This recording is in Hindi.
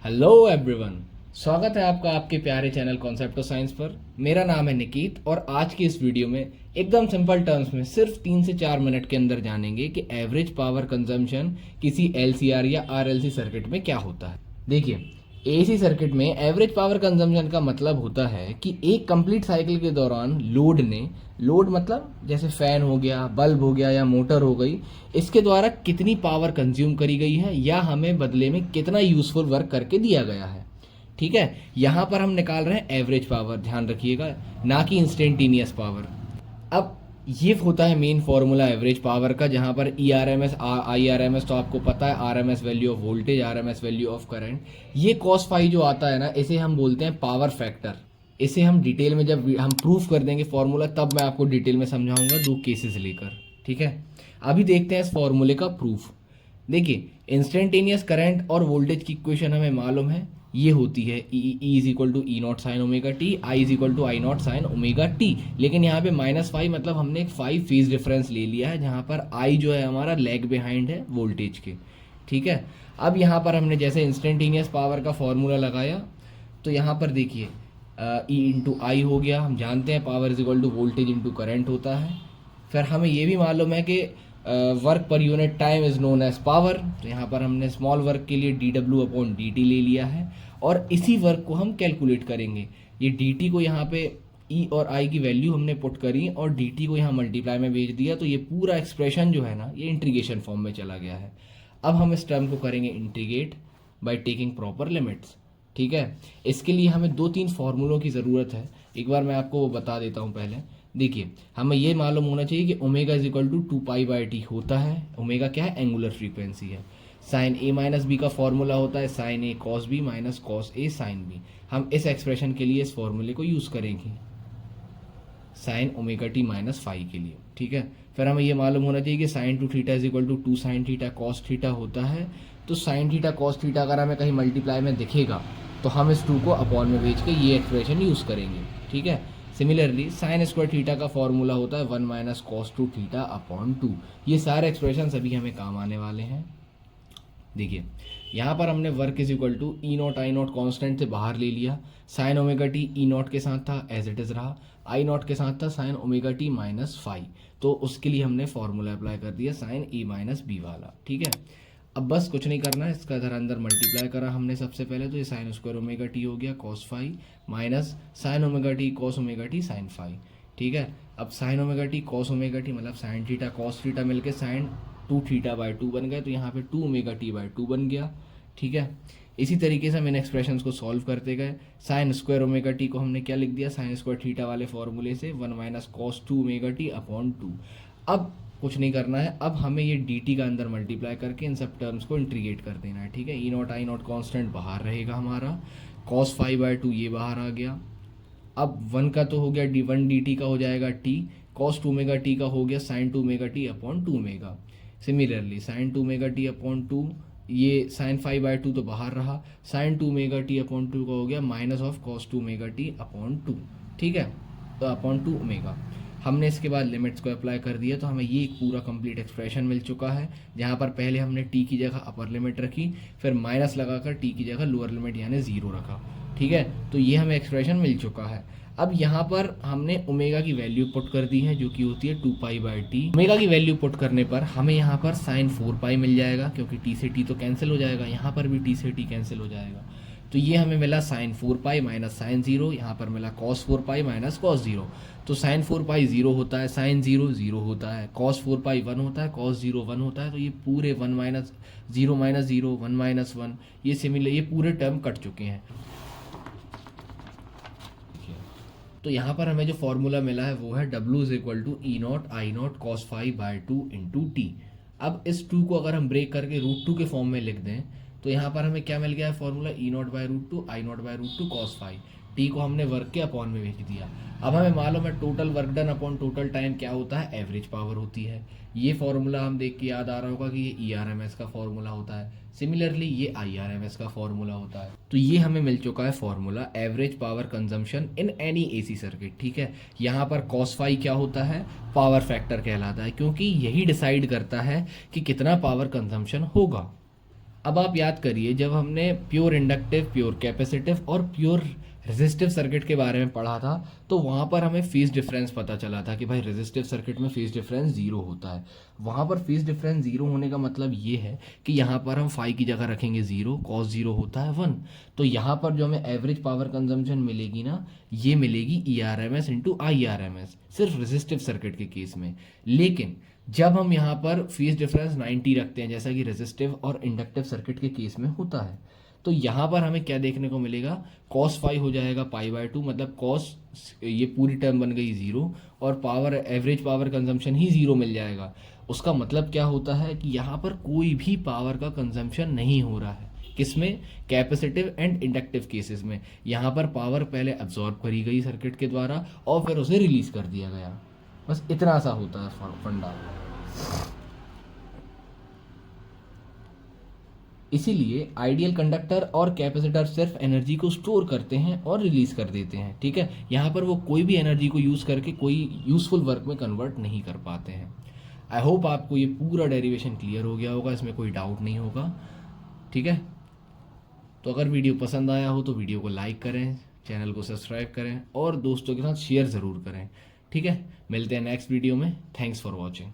Hello everyone. स्वागत है आपका आपके प्यारे चैनल कॉन्सेप्ट ऑफ साइंस पर। मेरा नाम है निकीत और आज की इस वीडियो में एकदम सिंपल टर्म्स में सिर्फ 3 से 4 मिनट के अंदर जानेंगे कि एवरेज पावर कंजम्पशन किसी एलसीआर या आरएलसी सर्किट में क्या होता है। देखिए, एसी सर्किट में एवरेज पावर कंजम्पशन का मतलब होता है कि एक कंप्लीट साइकिल के दौरान लोड मतलब जैसे फैन हो गया, बल्ब हो गया या मोटर हो गई, इसके द्वारा कितनी पावर कंज्यूम करी गई है या हमें बदले में कितना यूजफुल वर्क करके दिया गया है। ठीक है, यहाँ पर हम निकाल रहे हैं एवरेज पावर, ध्यान रखिएगा, ना कि इंस्टेंटेनियस पावर। अब ये होता है मेन फॉर्मूला एवरेज पावर का, जहाँ पर E R M S I R M S तो आपको पता है, R M S value of voltage, R M S value of current. ये कॉस फाई जो आता है ना, इसे हम बोलते हैं पावर फैक्टर। इसे हम डिटेल में जब हम प्रूफ कर देंगे फॉर्मूला, तब मैं आपको डिटेल में समझाऊंगा 2 केसेस लेकर। ठीक है, अभी देखते हैं इस फॉर्मूले का प्रूफ। देखिए, इंस्टेंटेनियस करंट और वोल्टेज की इक्वेशन हमें मालूम है, ये होती है E is equal to E naught sine omega T, I is equal to I naught sine omega T. लेकिन यहाँ पे -5 मतलब हमने एक 5 फेज डिफरेंस ले लिया है, जहाँ पर आई जो है हमारा लैग बिहाइंड है वोल्टेज के। ठीक है, अब यहाँ पर हमने जैसे इंस्टेंटेनियस पावर का फॉर्मूला लगाया, तो यहाँ पर देखिए ई इंटू आई हो गया। हम जानते हैं power is equal to voltage into current होता है। फिर हमें ये भी मालूम है कि work per unit time is known as power, तो यहाँ पर हमने स्मॉल वर्क के लिए D W upon D T ले लिया है और इसी वर्क को हम कैलकुलेट करेंगे। ये डी टी को यहाँ पे ई और आई की वैल्यू हमने पुट करी और डी टी को यहाँ मल्टीप्लाई में भेज दिया, तो ये पूरा एक्सप्रेशन जो है ना, ये इंटीग्रेशन फॉर्म में चला गया है। अब हम इस टर्म को करेंगे integrate by taking proper limits. ठीक है, इसके लिए हमें 2-3 फार्मूलों की ज़रूरत है। एक बार मैं आपको वो बता देता हूँ पहले। देखिए, हमें ये मालूम होना चाहिए कि ओमेगा इज इक्वल टू 2 पाई/टी होता है। ओमेगा क्या है? एंगुलर फ्रीक्वेंसी है। साइन ए माइनस बी का फॉर्मूला होता है sign A cos B minus cos A sine B. हम इस एक्सप्रेशन के लिए इस फॉर्मूले को यूज़ करेंगे sine omega T minus phi के लिए। ठीक है, फिर हमें ये मालूम होना चाहिए कि sine 2 theta is equal to 2 sine theta cos theta होता है। तो साइन थीटा कॉस थीटा अगर हमें कहीं मल्टीप्लाई में दिखेगा, तो हम इस 2 को अपॉन में भेज के ये एक्सप्रेशन यूज़ करेंगे। ठीक है, सिमिलरली साइन स्क्वायर थीटा का फॉर्मूला होता है 1 माइनस कॉस 2 थीटा अपॉन 2। ये सारे एक्सप्रेशन अभी हमें काम आने वाले हैं। देखिए, यहाँ पर हमने work is equal to E naught I naught constant से बाहर ले लिया। Sine omega T E naught के साथ था, एज इट इज़ रहा। आई नॉट के साथ था sine omega T minus phi, तो उसके लिए हमने फॉर्मूला अप्लाई कर दिया साइन ए माइनस बी वाला। ठीक है, अब बस कुछ नहीं करना है, इसका इधर अंदर मल्टीप्लाई करा हमने सबसे पहले, तो ये साइन स्क्वायर ओमेगा टी हो गया cos phi minus sine omega T cos omega T sine phi. ठीक है, अब sine omega T cos omega T मतलब साइन थीटा कॉस थीटा मिलके साइन 2 थीटा बाई 2 बन गए, तो यहाँ पे 2 ओमेगा टी बाई 2 बन गया। ठीक है, इसी तरीके से हम इन एक्सप्रेशंस को सॉल्व करते गए। साइन स्क्वायर ओमेगा टी को हमने क्या लिख दिया? साइन स्क्वायर थीटा वाले फॉर्मूले से 1 minus cos 2 omega T upon 2। अब कुछ नहीं करना है, अब हमें ये डी टी का अंदर मल्टीप्लाई करके इन सब टर्म्स को इंटीग्रेट कर देना है। ठीक है, ई नॉट आई नॉट कॉन्स्टेंट बाहर रहेगा हमारा, कॉस 5/2 ये बाहर आ गया। अब 1 का तो हो गया डी1 डी टी का हो जाएगा टी, कॉस 2 ओमेगा टी का हो गया sine 2 omega T upon 2 omega. Similarly sine 2 omega T upon 2, ये साइन 5/2 तो बाहर रहा, साइन 2 ओमेगा टी अपॉन 2 का हो गया minus of cos 2 omega T upon 2। ठीक है, तो अपॉन 2 ओमेगा हमने इसके बाद लिमिट्स को अप्लाई कर दिया, तो हमें ये एक पूरा कंप्लीट एक्सप्रेशन मिल चुका है, जहाँ पर पहले हमने टी की जगह अपर लिमिट रखी, फिर माइनस लगाकर टी की जगह लोअर लिमिट यानी 0 रखा। ठीक है, तो ये हमें एक्सप्रेशन मिल चुका है। अब यहाँ पर हमने ओमेगा की वैल्यू पुट कर दी है, जो कि होती है 2 पाई/टी। ओमेगा की वैल्यू पुट करने पर हमें यहाँ पर साइन 4 पाई मिल जाएगा, क्योंकि टी से टी तो कैंसिल हो जाएगा, यहाँ पर भी टी से टी कैंसिल हो जाएगा। तो ये हमें मिला साइन 4 पाई माइनस साइन 0, यहाँ पर मिला कॉस 4 पाई माइनस कॉस 0। तो साइन 4 पाई 0 होता है, साइन 0 0 होता है, कॉस 4 पाई 1 होता है, कॉस 0 1 होता है। तो ये पूरे 1 माइनस 0 माइनस 0 1 माइनस 1, ये सिमिलर, ये पूरे टर्म कट चुके हैं। तो यहाँ पर हमें जो फॉर्मूला मिला है वो है W is equal to E naught I naught cos 5/2 into T. अब इस 2 को अगर हम ब्रेक करके √2 के फॉर्म में लिख दें, तो यहाँ पर हमें क्या मिल गया है formula? E not by √2 I not by √2 cos 5। T को हमने वर्क के अपॉन में भेज दिया। अब हमें मालूम है total work done upon total time क्या होता है? एवरेज पावर होती है। ये फॉर्मूला हम देख के याद आ रहा होगा कि ये ई आर एम एस का फॉर्मूला होता है, सिमिलरली ये आई आर एम एस का फॉर्मूला होता है। तो ये हमें मिल चुका है formula average power consumption in any AC circuit. ठीक है, यहाँ पर कॉस फाई क्या होता है? पावर फैक्टर कहलाता है, क्योंकि यही डिसाइड करता है कि कितना पावर कंजम्पशन होगा। अब आप याद करिए, जब हमने प्योर इंडक्टिव, प्योर कैपेसिटिव और प्योर रेजिस्टिव सर्किट के बारे में पढ़ा था, तो वहाँ पर हमें फेज डिफरेंस पता चला था कि भाई रेजिस्टिव सर्किट में फेज डिफरेंस जीरो होता है। वहाँ पर फेज डिफरेंस जीरो होने का मतलब ये है कि यहाँ पर हम फाई की जगह रखेंगे जीरो, कॉस जीरो होता है वन। तो यहाँ पर जो हमें एवरेज पावर कंजम्पशन मिलेगी ना, ये मिलेगी E R M S into I R M S, सिर्फ रेजिस्टिव सर्किट के केस में। लेकिन जब हम यहाँ पर फेज डिफरेंस 90 रखते हैं, जैसा कि रेजिस्टिव और इंडक्टिव सर्किट के केस में होता है, तो यहाँ पर हमें क्या देखने को मिलेगा, कॉस फाई हो जाएगा पाई बाय टू, मतलब कॉस, ये पूरी टर्म बन गई जीरो, और पावर, एवरेज पावर कंजम्पशन ही जीरो मिल जाएगा। उसका मतलब क्या होता है कि यहाँ पर कोई भी पावर का कंजम्पशन नहीं हो रहा है। किसमें? कैपेसिटिव एंड इंडक्टिव केसेस में। यहाँ पर पावर पहले अब्जॉर्ब करी गई सर्किट के द्वारा और फिर उसे रिलीज कर दिया गया। बस इतना सा होता है फंडा। इसीलिए आइडियल कंडक्टर और कैपेसिटर सिर्फ एनर्जी को स्टोर करते हैं और रिलीज कर देते हैं, ठीक है। यहाँ पर वो कोई भी एनर्जी को यूज़ करके कोई यूजफुल वर्क में कन्वर्ट नहीं कर पाते हैं। आई होप आपको ये पूरा डेरिवेशन क्लियर हो गया होगा, इसमें कोई डाउट नहीं होगा, ठीक है। तो अगर वीडियो पसंद आया हो तो वीडियो को लाइक करें, चैनल को सब्सक्राइब करें और दोस्तों के साथ शेयर ज़रूर करें, ठीक है। मिलते हैं नेक्स्ट वीडियो में। Thanks for watching.